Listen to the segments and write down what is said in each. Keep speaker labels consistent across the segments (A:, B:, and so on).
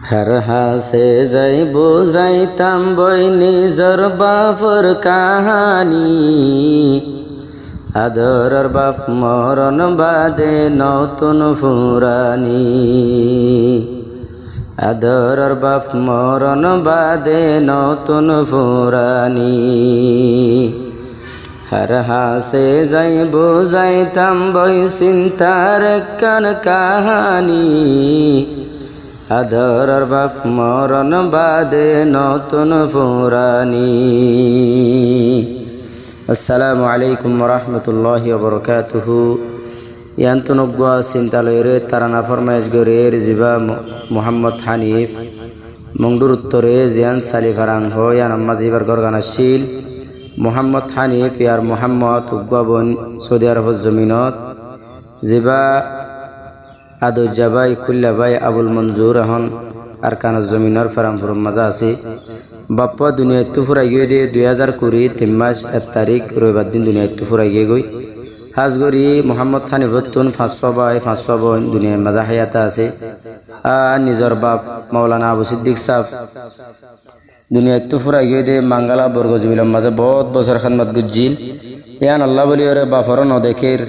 A: हर हासे जाइब जाइताम बई निजर बापर काहानी आदरर बाप मरन बादे नतुन फुरानी आदरर बाप मरन बादे नतुन फुरानी हर हासे जाइब जाइताम बई चिंतार कान काहानी आदरर बाप मरन बादे नतुन फुरानी। अस्सलामु अलैकुम वरहमतुल्लाहि वबरकातुहु। यांतुनुगवा चिंतालयरे ताराना फरमाइश गरेर जिबा मोहम्मद हानिफ मंगडुर उत्तरे जियान सालिफारांग हो यान अम्मा जिबार गरगानाशील मोहम्मद हानिफ यार मोहम्मद उगवाबन सऊदी आरब जमीनत जिबा आदो जाबाई खुल्लाबाई आबुल मंजूर हन आरकान जमीनर फारामपुर मजा आसी बाप्पा दुनिया तुफुरा गए दे 2020 3 मास 1 तारीख रविवार दिन दुनिया तुफुरा गए गई हाजगरी मोहम्मद हानिफुद्दीन 500 बन दुनिया मजा हयाता आसे आ निजर बाप मौलाना अबू सिद्दीक साहब दुनिया तुफुरा गए दे मंगला बरगजबिल मजा बहुत बसर खदमत गुज्जिल यान अल्लाह बली और बाफर न देखेर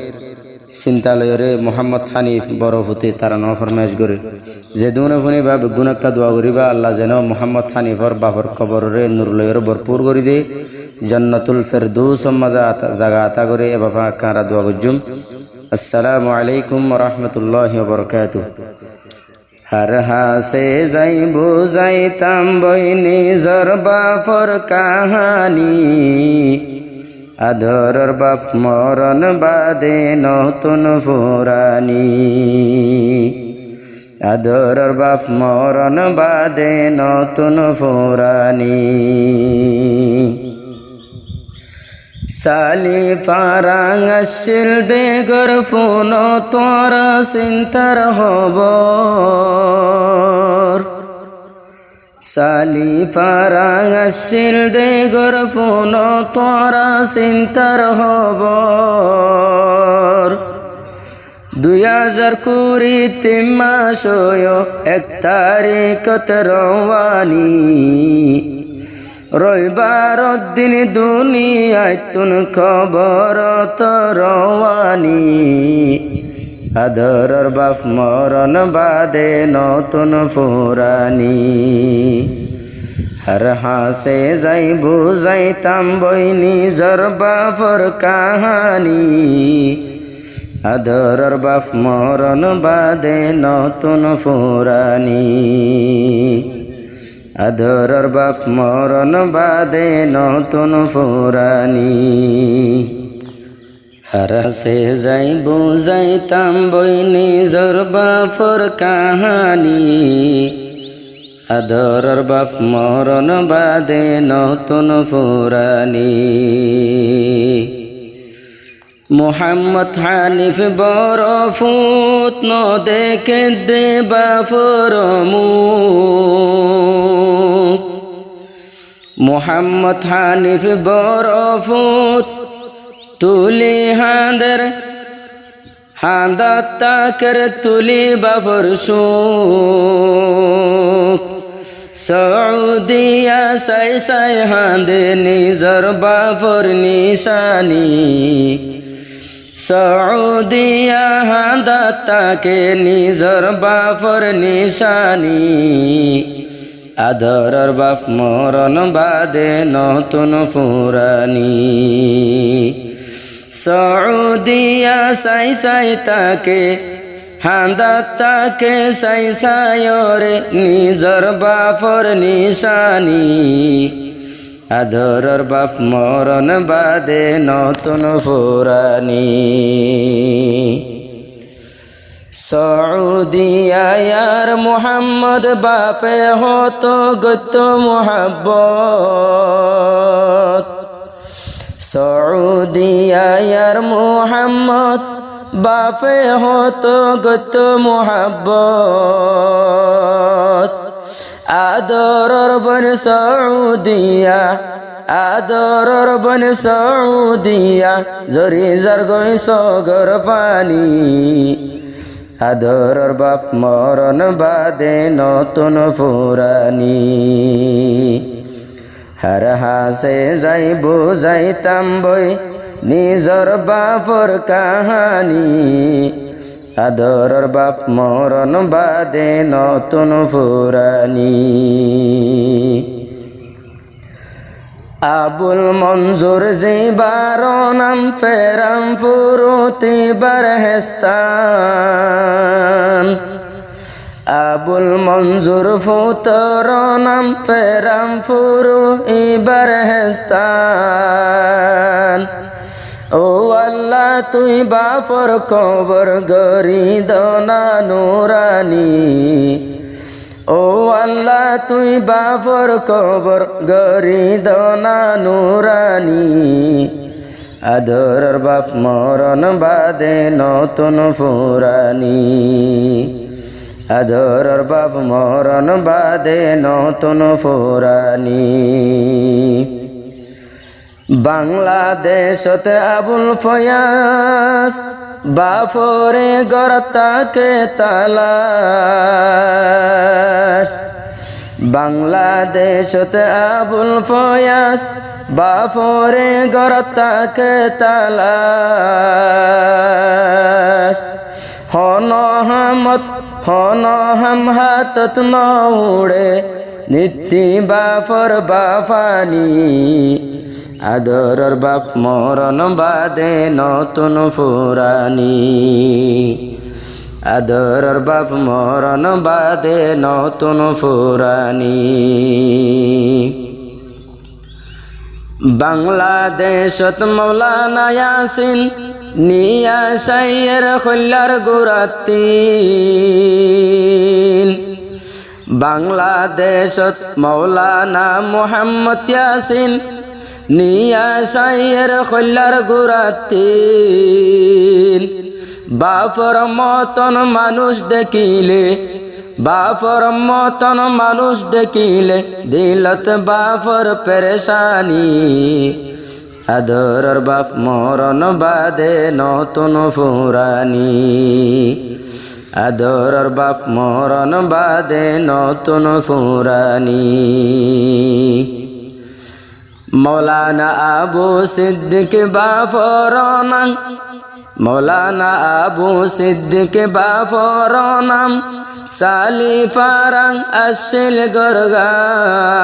A: चिंतालयरे मोहम्मद हानिफ बरफुते तारा न फरमाइश करे जे दुने फुनी बा गुनाक्का दुआ करिबा अल्लाह जेन मोहम्मद हानिफर बाफर कबररे नुरलयर भरपूर करि दे जन्नतुल फिरदौस मजा जागा आता करे ए बाफा कारा दुआ गुजुम। अस्सलामु अलैकुम व रहमतुल्लाहि व बरकातुहू। हर हासे जाइबो जाइताम बई निजर बाफर कहानी आदरर बाप मरन बादे नतुन फुरानी आदरर बाप मरन बादे नतुन फुरानी साली फारांग आसिल दे गर फुन तोरा चिंतार हबर साली फारांग आसिल दे गर फुन तोरा चिंतार हबर 2020 3 मास 1 तारीखत रवानी रविबार दिन दुनियाय तुन खबर रवानी आदरर बाप मरन बादे नतुन फुरानी हर हासे जाइबो जाइताम बई निजर बापर कहानी आदरर बाप मरन बादे नतुन फुरानी आदरर बाप मरन बादे नतुन फुरानी हर से जाइबो जाइताम बई निजर बापर कहानी आदरर बाप मरन बादे नतुन फुरानी मोहम्मद हानिफ बरफुत न देखे दे बापर मुख मोहम्मद हानिफ बरफुत तुली हांदर हांदाता कर तुली बापर सुख सऊदिया साई साई हांदे निजर बापर निशानी सऊदिया हांदाता के निजर बापर निशानी आदरर बाप मरन बादे नतुन फुरानी सऊदिया साई साई ताके हांदाता के साई सायोरे निजर बापर निशानी आदरर बाप मरन बादे नतुन फुरानी सऊदिया यार मोहम्मद बापे हो तो गत मोहब्बत सऊदिया यार मोहम्मद बापे हो तो गत मोहब्बत आदरर बन सऊदिया आदरर बन सऊदिया जरी जर गई सगर पानी আদরর বাপ মরণ বাদে নতুন ফুরানি হার হাসে যাই বুঝাইতাম বই নিজর বাপর কাহানি আদরর বাপ মরণ বাদে নতুন ফুরানি আবুল মঞ্জুর জিবার নাম ফেরাম ফুরুতি বারহেস্তান আবুল মঞ্জুর ফুতর নাম ফেরাম ফুরু বারহেস্তান ও আল্লাহ তুই বাফর কবর গরি দনা নুরানি ও আল্লাহ তুই বাফর কবর গরি দনা নুরানি আদরর বাপ মরণ বাদে নতুন ফুরানি আদরর বাপ মরণ বাদে নতুন ফুরানি বাংলাদেশতে আবুল ফয়াজ বাফরে গরতাকে তালাশ বাংলাদেশতে আবুল ফয়াজ বাফরে গরতাকে তালাশ হন হাম হাতত নউড়ে নিত্যি বাফর বাফানি আদরর বাপ মরণ বাদে নতুন ফুরানি আদরর বাপ মরণ বাদে নতুন ফুরানি বাংলাদেশত মৌলানা ইয়াসিন নিয়া শাইয়ের খল্লার গুরাতিন বাংলাদেশত মৌলানা মুহাম্মদ ইয়াসিন নিয়া শাইয়ের খল্লার গুরাতিন বাফর মতন মানুষ দেখিলে বাফর মতন মানুষ দেখিলে দিলত বাফর পেরেশানি আদরর বাপ মরণ বাদে নতুন ফুরানি আদরর বাপ মরণ বাদে নতুন ফুরানি মৌলানা আবু সিদ্দিক বাফর নাম মৌলানা আবু সিদ্দিক বাফর নাম সালি ফারাং আসিল গরগান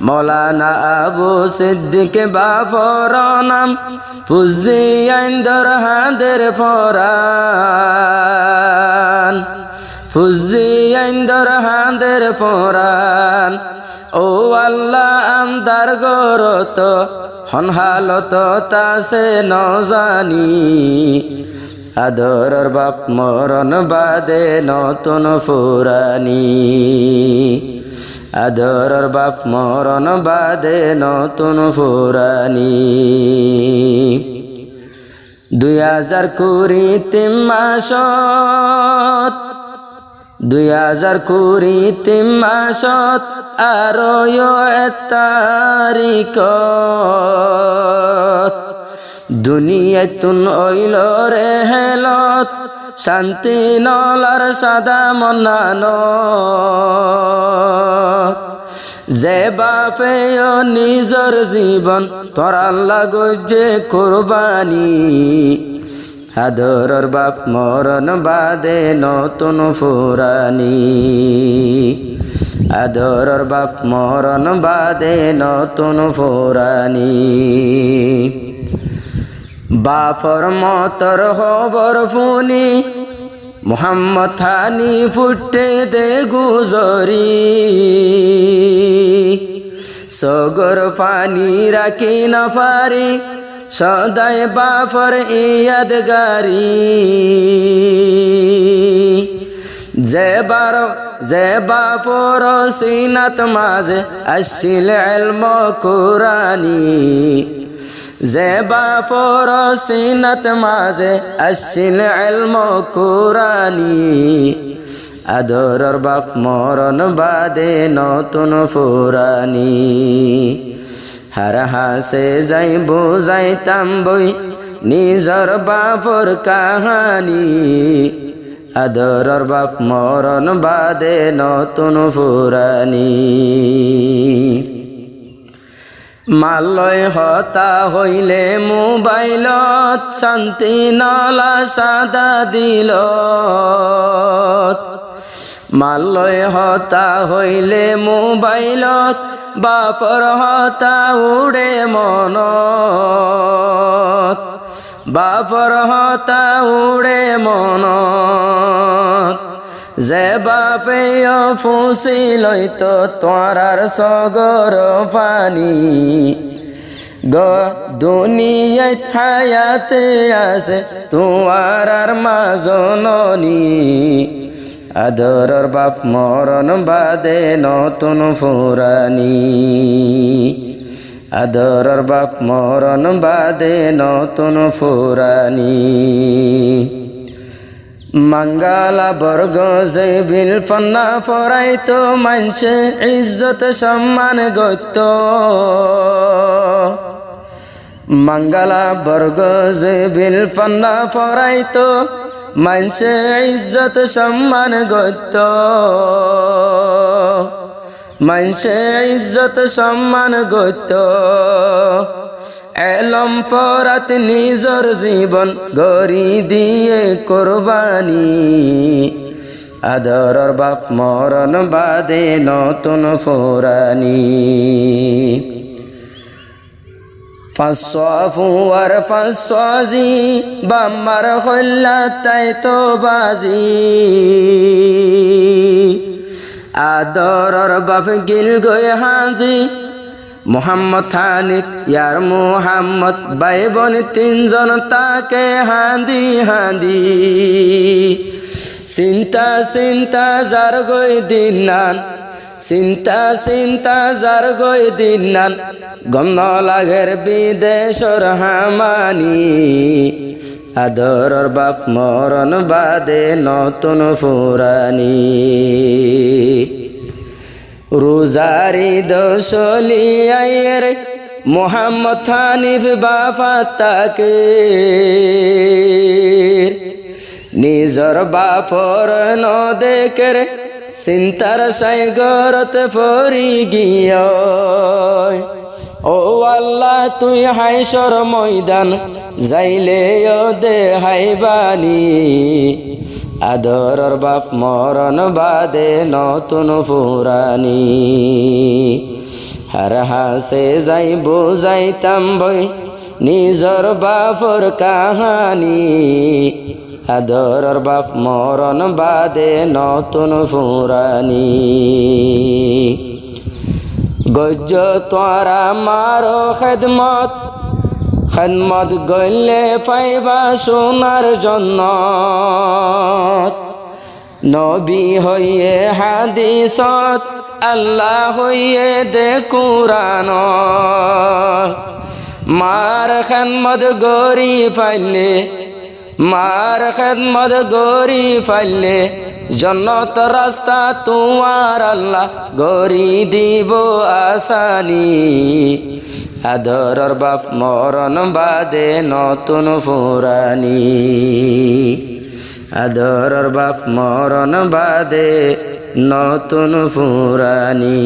A: মৌলানা আবু সিদ্দিক বাফর নাম ফুজিয়াইন্দর হাদের ফরান ফুজিয়াইন্দর হাদের ফরান ও আল্লাহ আমদার গরত হন হালত তাসে নজানি আদরর বাপ মরণ বাদে নতুন ফুরানি আদরর বাপ মরণ বাদে নতুন ফুরানি 2020 মাসত 2020 মাসত আরো তারিখত দুনিয়াতুন ওইল রে হেলত শান্তি নলার সাদা মনানো যে বাপে নিজর জীবন তোরার লাগছে কোরবানি আদরর বাপ মরণ বাদে নতুন ফুরানি আদরর বাপ মরণ বাদে নতুন ফুরানি বাফর মতর খবর ফুনি মুহাম্মদ থানি ফুটে দে গুজরি সগর পানি রাখি না পারি সদাই বাফর ইয়াদগারি যে বাফর সিনাত মাঝে আসিল ইলম কুরানি যে বাফর সিনাত মাঝে আসিল ইলম কুরানি আদরর বাপ মরণ বাদে নতুন ফুরানি হার হাসে যাই বুঝাইতাম বই নিজর বাপর কাহানি আদরর বাপ মরণ বাদে নতুন ফুরানি মালয় হতা হইলে মোবাইলত শান্তি নলা সাদা দিল মালয় হতা হইলে মোবাইলত বাপর হতা উড়ে মনত বাপর হতা উড়ে মনত যে বাপে ফুসি লইত তোরার সগর পানি গ দুনিয়ায় হায়াতে আছে তোয়ার মাজননি আদরর বাপ মরণ বাদে নতুন ফুরানি আদরর বাপ মরণ বাদে নতুন ফুরানি মঙ্গলা বর্গ যে বিল ফন্না ফরাইতো মানছে ইজ্জত সম্মান গত মঙ্গলা বর্গ যে বিল ফন্না ফরাইতো মানছে ইজ্জত সম্মান গত মানছে ইজ্জত সম্মান গত এলম পরাত নিজর জীবন গরি দিয়ে কোরবানি আদরর বাপ মরণ বাদে নতুন ফুরানি ফাঁসফু আর ফাঁসি বাম্মার হল্লা তাই তো বাজি আদরর বাপ গিল গয়ে হাজি মোহাম্মদ হানিফ ইয়ার মোহাম্মদ ভাই বোন তিনজন তাকে হাঁদি হাঁদি চিন্তা চিন্তা যার গই দিন নান চিন্তা চিন্তা যার গই দিন নান গম লাগের বিদেশর হামানি আদরর বাপ মরণ বাদে নতুন ফুরানি রোজারি দশলি আয়ের মোহাম্মদ হানিফ বাফা তাকে নিজর বাপর ন দেখের চিন্তার সাইগরত ফরি গিয়া ও আল্লাহ তুই হাইসর ময়দান যাইলে দে হাইবানি আদরর বাপ মরণ বাদে নতুন ফুরানি হার হাসে যাই বুঝাইতাম বই নিজর বাপর কাহানি আদরর বাপ মরণ বাদে নতুন ফুরানি গজ্জ তোরা মারো খেদমত খেদমত গইলে পাইবা সোনার জন্য নবী হইয়ে হাদিসত আল্লাহ হইয়ে দে কুরআন মার খেদমত গরি পাইলে মার খেদমত গরি পাইলে জন্নত রাস্তা তোমার আল্লাহ গরি দিব আসানি আদরর বাপ মরণ বাদে নতুন ফুরানি আদরর বাপ মরণ বাদে নতুন ফুরানি।